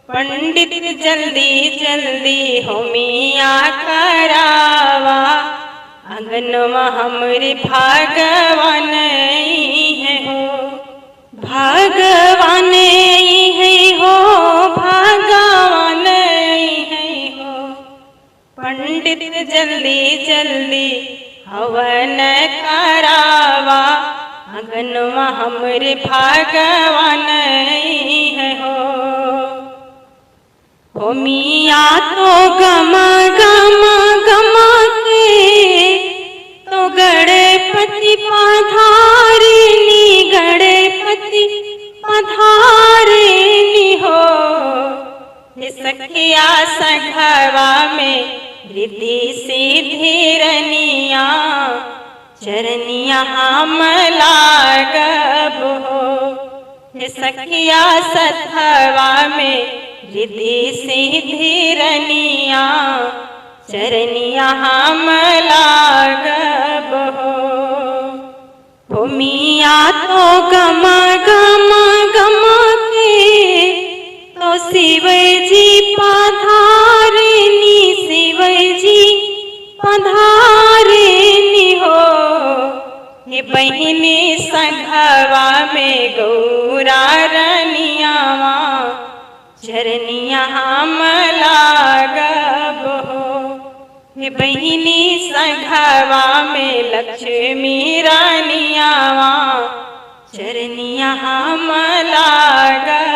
पंडित जल्दी जल्दी होमिया करावा, आंगनवा हमरे भगवान है हो, भगवान है हो, भगवान है हो। पंडित जल्दी जल्दी हवन करावा, आंगनवा हमरे भगवान है हो। होमिया तो गमा गमा गमा के तो गणपति पधारिनी, गणपति पधारिनी हो। सखिया सघवा में रिद्धि सिद्धि रनिया, चरनिया हम लागब हो। सखिया सधवा में रिद्धि सिद्धि रनिया, चरनिया हम लागब हो। होमिया तो गमा गमा गमा के तो शिव जी पधारिनी, शिव जी पधारिनी हो। हे बहिनी सघवा में गौरा रनियावा, चरनिया हम लागब हो। हे बहिनी सघवा में लक्ष्मी रानियावा, चरनिया हम लागब